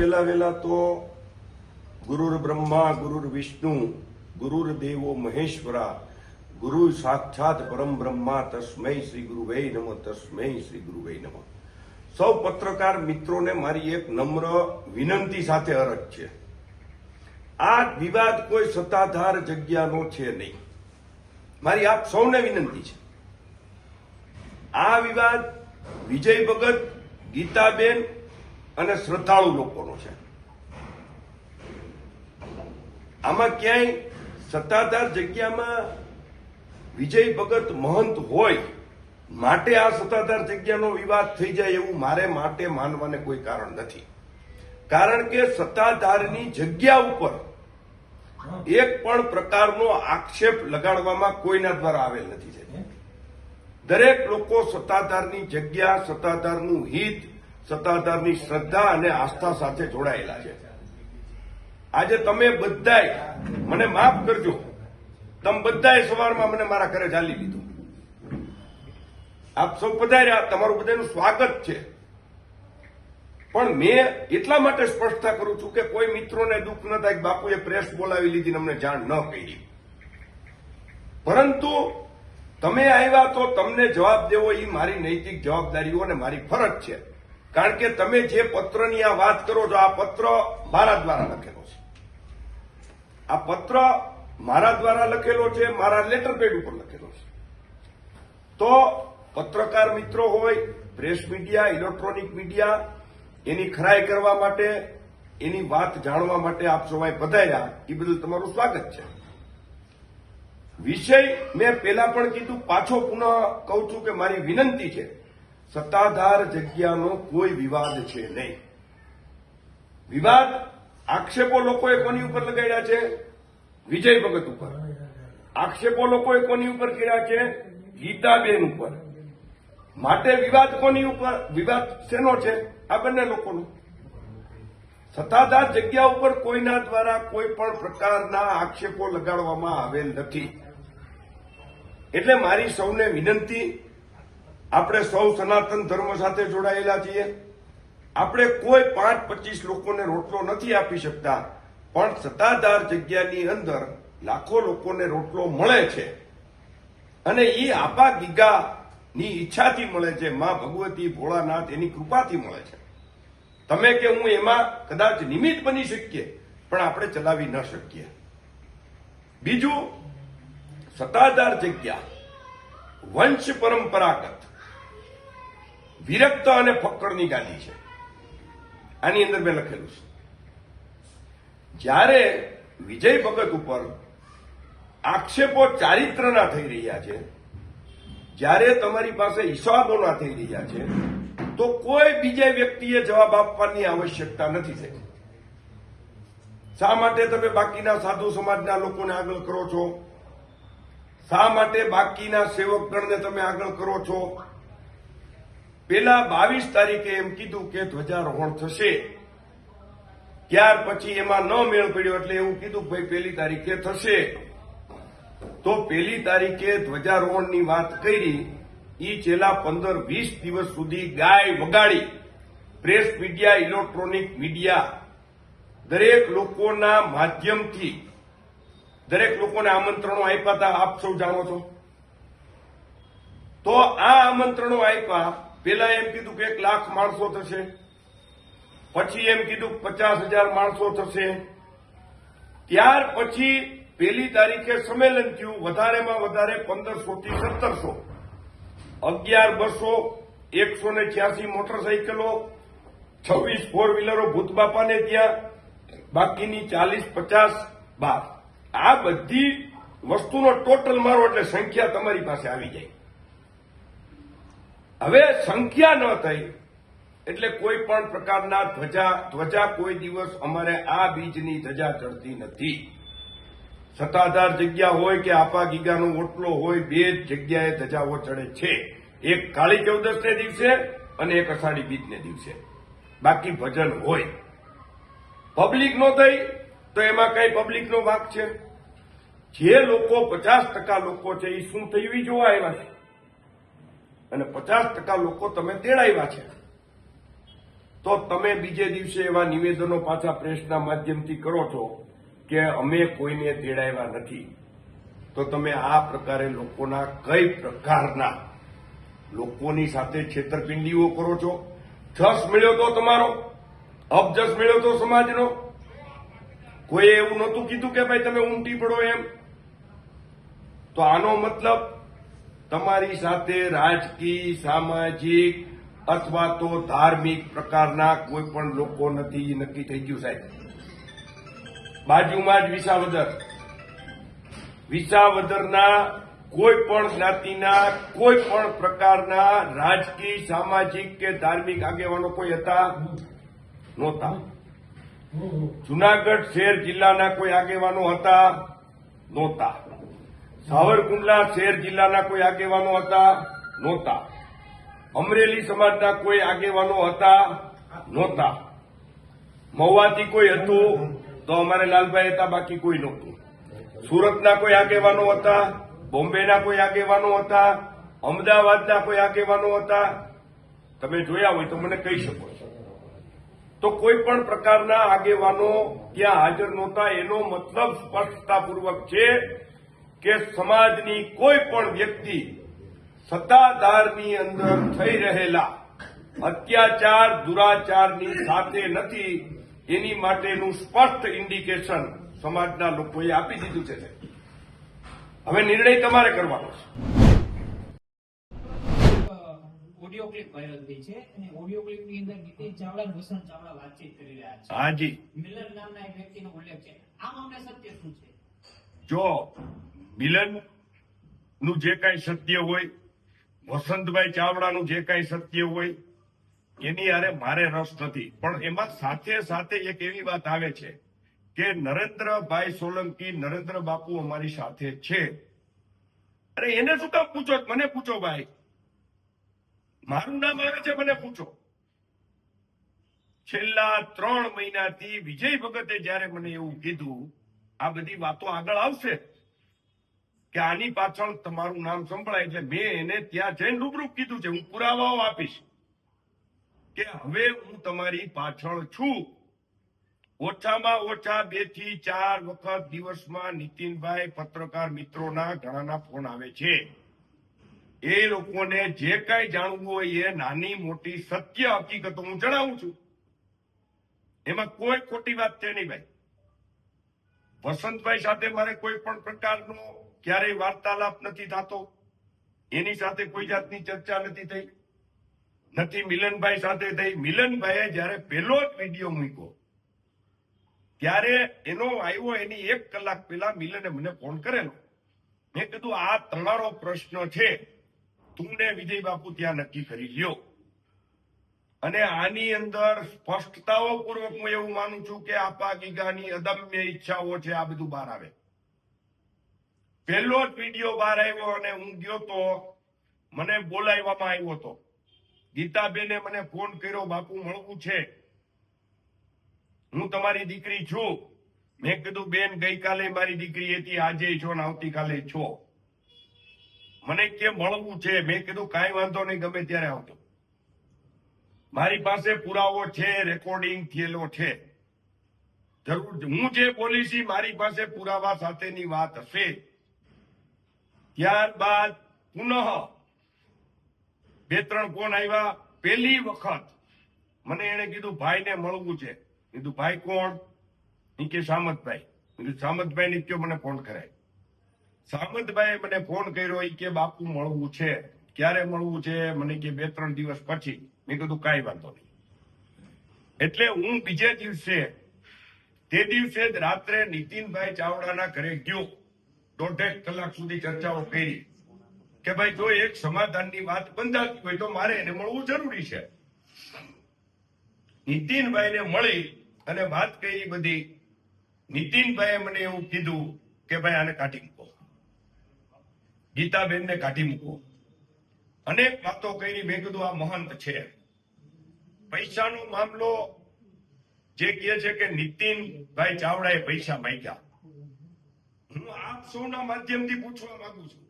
વેલા તો ગુરુર બ્રહ્મા ગુરુર વિષ્ણુ ગુરુર દેવો મહેશ્વરા ગુરુ સાક્ષાત પરમ બ્રહ્મા તસ્મૈ શ્રી ગુરુવે નમઃ તસ્મૈ શ્રી ગુરુવે નમઃ। સૌ પત્રકાર મિત્રોને મારી એક નમ્ર વિનંતી સાથે અરજ છે, આ વિવાદ કોઈ સત્તાધાર જગ્યાનો છે નહીં। મારી આપ સૌને વિનંતી છે, આ વિવાદ વિજય ભગત, ગીતાબેન અને શ્રદ્ધાળુ લોકોનો છે। આમાં ક્યાંય સત્તાધાર જગ્યામાં વિજય ભગત મહંત હોય માટે આ સત્તાધાર જગ્યાનો વિવાદ થઈ જાય એવું મારે માટે માનવાને કોઈ કારણ નથી। કારણ કે સત્તાધારની જગ્યા ઉપર એક પણ પ્રકારનો આક્ષેપ લગાડવામાં કોઈના દ્વારા આવેલ નથી। દરેક લોકો સત્તાધારની જગ્યા, સત્તાધારનું હિત, સત્તાધારની શ્રદ્ધા અને આસ્થા સાથે જોડાયેલા છે। આજે તમે બધાય મને માફ કરજો, તમે બધાએ સવારમાં મને મારા ઘરે ઝાલી લીધું। આપ સૌ પધાર્યા, તમારું બધાનું સ્વાગત છે, પણ મેં એટલા માટે સ્પષ્ટતા કરું છું કે કોઈ મિત્રોને દુઃખ ન થાય કે બાપુએ પ્રેસ બોલાવી લીધી અમને જાણ ન કરી। પરંતુ તમે આવ્યા તો તમને જવાબ દેવો એ મારી નૈતિક જવાબદારીઓ અને મારી ફરજ છે। કારણ કે તમે જે પત્રની આ વાત કરો છો, આ પત્ર મારા દ્વારા લખેલો છે, આ પત્ર મારા દ્વારા લખેલો છે, મારા લેટર પેડ ઉપર લખેલો છે। તો પત્રકાર મિત્રો હોય, પ્રેસ મીડિયા, ઇલેક્ટ્રોનિક મીડિયા, એની ખરાઈ કરવા માટે, એની વાત જાણવા માટે આપ સૌએ પધાર્યા, એ બદલ તમારું સ્વાગત છે। વિષય મેં પહેલા પણ કીધું, પાછો પુનઃ કહું છું કે મારી વિનંતી છે, સત્તાધાર જગ્યાનો કોઈ વિવાદ છે નહીં। વિવાદ, આક્ષેપો લોકોએ કોની ઉપર લગાડ્યા છે? વિજય ભગત ઉપર। આક્ષેપો લોકોએ કોની ઉપર કર્યા છે? ગીતાબેન ઉપર। માટે વિવાદ કોની ઉપર? વિવાદ શેનો છે? આ બંને લોકોનો। સત્તાધાર જગ્યા ઉપર કોઈના દ્વારા કોઈ પણ પ્રકારના આક્ષેપો લગાડવામાં આવેલ નથી। એટલે મારી સૌને વિનંતી, આપણે સૌ સનાતન ધર્મ સાથે જોડાયેલા છીએ। આપણે કોઈ 5-25 લોકોને રોટલો નથી આપી શકતા, પણ સત્તાધાર જગ્યાની અંદર લાખો લોકોને રોટલો મળે છે, અને એ આપા ગીગાની ઈચ્છાથી મળે છે, મા ભગવતી, ભોળાનાથ એની કૃપાથી મળે છે। તમે કે હું એમાં કદાચ નિમિત્ત બની શકીએ, પણ આપણે ચલાવી ન શકીએ। બીજું, સત્તાધાર જગ્યા વંશ પરંપરાગત વિરક્ત અને ફક્કરની ગાદી છે। આની અંદર મેં લખેલું છે, જ્યારે વિજય ભગત ઉપર આક્ષેપો ચારિત્રના થઈ રહ્યા છે, જ્યારે તમારી પાસે હિસાબોના થઈ રહ્યા છે, તો કોઈ બીજા વ્યક્તિએ જવાબ આપવાની આવશ્યકતા નથી થઈ। શા માટે તમે બાકીના સાધુ સમાજના લોકોને આગળ કરો છો? શા માટે બાકીના સેવકગણને તમે આગળ કરો છો? પેલા 22 તારીખે એમ કીધું કે ધ્વજારોહણ થશે, ત્યાર પછી એમાં ન મેળ પડ્યો એટલે એવું કીધું ભાઈ 1 તારીખે થશે। તો 1 તારીખે ધ્વજારોહણની વાત કરી, ઈ છેલ્લા 15-20 દિવસ સુધી ગાય વગાડી પ્રેસ મીડિયા, ઇલેક્ટ્રોનિક મીડિયા, દરેક લોકોના માધ્યમથી દરેક લોકોને આમંત્રણો આપ્યા હતા, આપ સૌ જાણો છો। તો આ આમંત્રણો આપ્યા, પેલા એમ કીધું કે 1 લાખ માણસો થશે, પછી એમ કીધું 50,000 માણસો થશે, ત્યાર પછી 1 તારીખે સંમેલન થયું, વધારેમાં વધારે 1500 થી 1700, 11,200, 186 મોટરસાઇકલો, 26 ફોર વ્હીલરો ભૂતબાપાને ત્યાં, બાકીની 40-50 બાર। આ બધી વસ્તુનો ટોટલ મારો એટલે સંખ્યા તમારી પાસે આવી જાય। હવે સંખ્યા ન થઈ એટલે કોઈ પણ પ્રકારના ધ્વજા કોઈ દિવસ અમારે આ બીજની ધજા ચડતી નથી। સત્તાધાર જગ્યા હોય કે આપા ગીગાનો ઓટલો હોય, બે જગ્યાએ ધજાઓ ચડે છે, એક કાળી ચૌદશને દિવસે અને એક અષાઢી બીજને દિવસે। બાકી ભજન હોય, પબ્લિક નો થઈ તો એમાં કઈ પબ્લિકનો વાંક છે? જે લોકો 50% લોકો છે એ શું થયું એ જોવા આવ્યા છે, અને 50% લોકો તમે તેડાવ્યા છે। તો તમે બીજે દિવસે એવા નિવેદનો પાછા પ્રેસના માધ્યમથી કરો છો કે અમે કોઈને તેડાવ્યા નથી. તો તમે આ પ્રકારે લોકોના કઈ પ્રકારના લોકોની સાથે છેતરપિંડીઓ કરો છો? જસ મળ્યો તો તમારો, અબજસ મળ્યો તો સમાજનો. કોઈએ એવું નહોતું કીધું કે ભાઈ તમે ઉમટી પડો એમ. તો આનો મતલબ તમારી સાથે રાજકીય, સામાજિક અથવા તો ધાર્મિક પ્રકારના કોઈ પણ લોકો નથી, નક્કી થઈ ગયું સાહેબ. બાજુમાં જ વિસાવદરના કોઈ પણ જ્ઞાતિના કોઈ પણ પ્રકારના રાજકીય, સામાજિક કે ધાર્મિક આગેવાનો કોઈ હતા નહોતા. જુનાગઢ શહેર જિલ્લાના કોઈ આગેવાનો હતા નહોતા. સાવરકુંડલા શહેર જિલ્લાના કોઈ આગેવાનો હતા નહોતા. અમરેલી સમાજના કોઈ આગેવાનો હતા નહોતા. મહુવાથી કોઈ હતું તો અમારે લાલભાઈ હતા, બાકી કોઈ નહોતું. સુરતના કોઈ આગેવાનો હતા, બોમ્બેના કોઈ આગેવાનો હતા, અમદાવાદના કોઈ આગેવાનો હતા. તમે જોયા હોય તો મને કહી શકો છો. તો કોઈ પણ પ્રકારના આગેવાનો ત્યાં હાજર નહોતા. એનો મતલબ સ્પષ્ટતાપૂર્વક છે કે સમાજની કોઈ પણ વ્યક્તિ સત્તાધારની અંદર થઈ રહેલા અત્યાચાર, દુરાચારની સાથે નથી. એની માટેનું સ્પષ્ટ ઇન્ડિકેશન સમાજના લોકોએ આપી દીધું છે. હવે નિર્ણય તમારે કરવાનો છે. ઓડિયો ક્લિપ વાયરલ થઈ છે અને ઓડિયો ક્લિપની અંદર નીતિન ચાવડા અને વસંત ચાવડા વાતચીત કરી રહ્યા છે. હાજી, મિલન નામના એક વ્યક્તિનો ઉલ્લેખ છે. આ મામલે સત્ય શું છે? જો મિલન નું જે કાંઈ સત્ય હોય, વસંતભાઈ ચાવડાનું જે કાંઈ સત્ય હોય, એની હારે મારે રસ નથી. પણ એમાં સાથે સાથે એક એવી વાત આવે છે કે નરેન્દ્રભાઈ સોલંકી, નરેન્દ્ર બાપુ અમારી સાથે છે. અરે એને શું કામ પૂછો? મને પૂછો ભાઈ, મારું નામ આવે છે, મને પૂછો. છેલ્લા 3 મહિનાથી વિજય ભગતે જયારે મને એવું કીધું, આ બધી વાતો આગળ આવશે કે આની પાછળ તમારું નામ સંભળાય, એટલે મેં એને ત્યાં જઈને રૂબરૂ કીધું છે. હું પુરાવાઓ આપીશ કે હવે હું તમારી પાછળ છું. ઓછામાં ઓછા 2 થી 4 વખત દિવસમાં નીતિનભાઈ પત્રકાર મિત્રોના ઘણાના ફોન આવે છે. એ લોકોને જે કાંઈ જાણવું હોય એ નાની મોટી સત્ય હકીકતો હું જણાવું છું. એમાં કોઈ ખોટી વાત છે નહીં ભાઈ. વસંતભાઈ સાથે મારે કોઈ પણ પ્રકારનો ક્યારેય વાર્તાલાપ નથી થતો. એની સાથે કોઈ જાતની ચર્ચા નથી થઈ. નથી મિલનભાઈ સાથે થઈ. મિલનભાઈએ જયારે પહેલો જ વિડીયો મૂક્યો ત્યારે એનો આવ્યો, એની 1 કલાક પહેલા મિલને મને ફોન કરેલો. મેં કીધું આ તમારો પ્રશ્ન છે, તું ને વિજય બાપુ ત્યાં નક્કી કરી લ્યો. અને આની અંદર સ્પષ્ટતાઓ પૂર્વક હું એવું માનું છું કે આપા ગીગાની અદમ્ય ઈચ્છાઓ છે, આ બધું બહાર આવે. પહેલો જ વિડીયો બહાર આવ્યો અને હું ગયો તો મને બોલાવવામાં આવ્યો હતો. ગીતાબેને મને ફોન કર્યો, બાપુ મળવું છે, હું તમારી દીકરી છું. મેં કીધું બેન, ગઈકાલે મારી દીકરી હતી, આજે છો ને આવતીકાલે છો. મને કે મળવું છે. મેં કીધું કાંઈ વાંધો નહીં, ગમે ત્યારે આવતો. મારી પાસે પુરાવો છે, રેકોર્ડિંગ થયેલો છે. જરૂર હું જે બોલીશ મારી પાસે પુરાવા સાથેની વાત હશે. ત્યારબાદ પુનઃ 2-3 ફોન આવ્યા. પહેલી વખત મને એને કીધું ભાઈને મળવું છે. કીધું ભાઈ કોણ? એ કે સામતભાઈ. સામતભાઈ ને કયો મને ફોન કરાય. સામતભાઈએ મને ફોન કર્યો. એ કે બાપુ મળવું છે. ક્યારે મળવું છે? મને કે 2-3 દિવસ પછી. મેં કીધું કાંઈ વાંધો નહીં. એટલે હું બીજે દિવસે, તે દિવસે જ રાત્રે નીતિનભાઈ ચાવડાના ઘરે ગયો. 1.5 કલાક સુધી ચર્ચાઓ કરી કે ભાઈ જો એક સમાધાનની વાત બંધાતી હોય તો મારે એને મળવું જરૂરી છે. નીતિનભાઈને મળી અને વાત કરી બધી. નીતિનભાઈએ મને એવું કીધું કે ભાઈ આને કાઢી મૂકો, ગીતાબેનને કાઢી મૂકો. અનેક વાતો કરી. મેં કીધું આ મહંત છે. પૈસાનો મામલો જે કહે છે કે નીતિનભાઈ ચાવડાએ પૈસા માંગ્યા, હું આપ સૌના માધ્યમથી પૂછવા માંગુ છું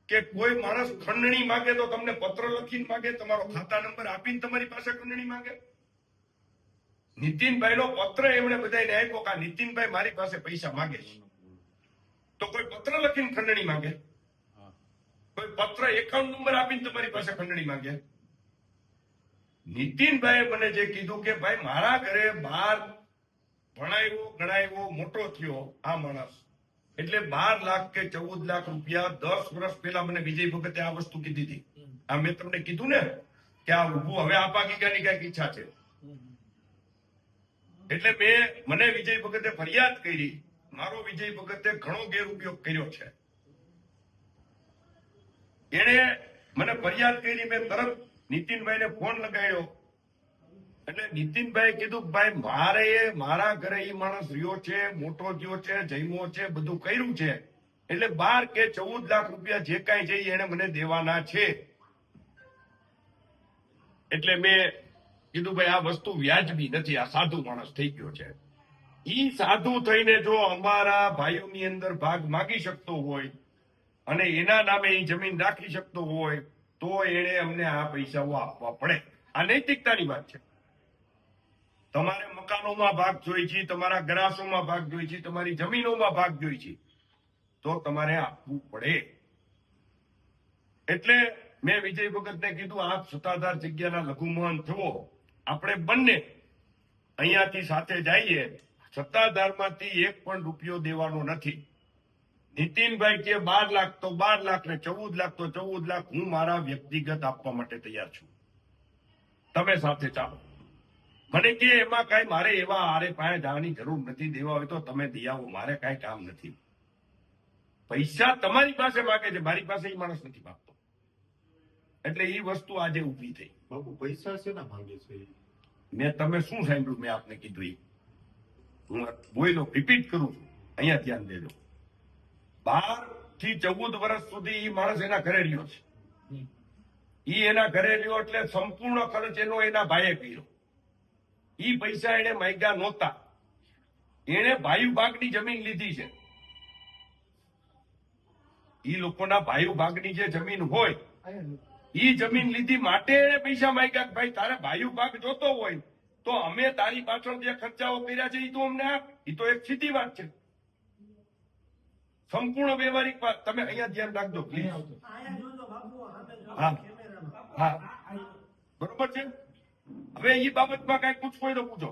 કે કોઈ માણસ ખંડણી માંગે તો તમને પત્ર લખીને માંગે, તમારો ખાતા નંબર આપીને તમારી પાસે ખંડણી માંગે? નીતિનભાઈનો પત્ર એમણે બધાને આપ્યો કે આ નીતિનભાઈ મારી પાસે પૈસા માંગે છે. તો કોઈ પત્ર લખીને ખંડણી માંગે? કોઈ પત્ર એકાઉન્ટ નંબર આપીને તમારી પાસે ખંડણી માંગે? નીતિનભાઈએ મને જે કીધું કે ભાઈ મારા ઘરે 12 ભણાવ્યો ગણાવ્યો મોટો થયો આ માણસ, એટલે 12 લાખ કે 14 લાખ રૂપિયા 10 વર્ષ પહેલા મને વિજય ભગતે આ વસ્તુ કીધી હતી. આ મેં તમને કીધું ને કે આ ઉભું હવે આપા ગીગાની કઈક ઈચ્છા છે. એટલે મને વિજય ભગતે ફરિયાદ કરી. મારો વિજય ભગતે ઘણો ગેરઉપયોગ કર્યો છે. એને મને ફરિયાદ કરી, મેં તરત નીતિનભાઈને ફોન લગાડ્યો. એટલે નીતિનભાઈ કીધું કે ભાઈ મારા ઘરે ઈ માણસ રહ્યો છે, મોટો થયો છે, જમ્યો છે, બધું કર્યું છે, એટલે 12 કે 14 લાખ રૂપિયા જે કાંઈ છે એને મને દેવાના છે. એટલે મેં કીધું ભાઈ આ વસ્તુ વ્યાજબી નથી, આ સાધુ માણસ થઈ ગયો છે. ઈ સાધુ થઈને જો અમારા ભાઈઓની અંદર ભાગ માગી શકતો હોય અને એના નામે ઈ જમીન રાખી શકતો હોય તો એને અમને આ પૈસાઓ આપવા પડે. આ નૈતિકતાની વાત છે. તમારે મકાનોમાં ભાગ જોઈ છે, તમારા ગ્રાસોમાં ભાગ જોઈ છે, તમારી જમીનોમાં ભાગ જોઈ છે, તો તમારે આપવું પડે. એટલે મેં વિજય ભગતને કીધું આપ સત્તાધાર જગ્યાના લઘુમહંત છો, આપણે બંને અહીંયાથી સાથે જઈએ. સત્તાધારમાંથી 1 પણ રૂપિયો દેવાનો નથી. નીતિનભાઈ કે 12 લાખ તો 12 લાખ ને 14 લાખ તો 14 લાખ હું મારા વ્યક્તિગત આપવા માટે તૈયાર છું. તમે સાથે ચાલો. મને કે એમાં કઈ મારે એવા આરે પાસે જવાની જરૂર નથી, દેવા હોય તો તમે દઈ આવો, મારે કઈ કામ નથી. પૈસા તમારી પાસે માગે છે, મારી પાસે એ માણસ નથી માગતો. એટલે એ વસ્તુ આજે ઊભી થઈ. બાપુ પૈસા છે ને માંગે છે? તમે શું સાંભળ્યું? મેં આપને કીધું એ હું બોલ્યો, રિપીટ કરું છું, અહીંયા ધ્યાન દેજો. 12 થી 14 વર્ષ સુધી એ માણસ એના ઘરે રહ્યો છે. ઈ એના ઘરે રહ્યો એટલે સંપૂર્ણ ખર્ચ એનો એના ભાઈએ કર્યો. ઈ પૈસા એને માંગ્યા નહોતા. એને ભાઈ ભાગની જમીન લીધી છે. ઈ લોકોના ભાઈ ભાગની જે જમીન હોય ઈ જમીન લીધી માટે એને પૈસા માંગ્યા કે ભાઈ તારે ભાઈ ભાગ જોતો હોય તો અમે તારી પાછળ જે ખર્ચાઓ કર્યા છે એ તો અમને આપ. એ તો એક સીધી વાત છે, સંપૂર્ણ વ્યવહારિક વાત. તમે અહીંયા ધ્યાન રાખજો પ્લીઝ. હા હા બરોબર છે. હવે એ બાબતમાં કઈ પૂછવું હોય તો પૂછો.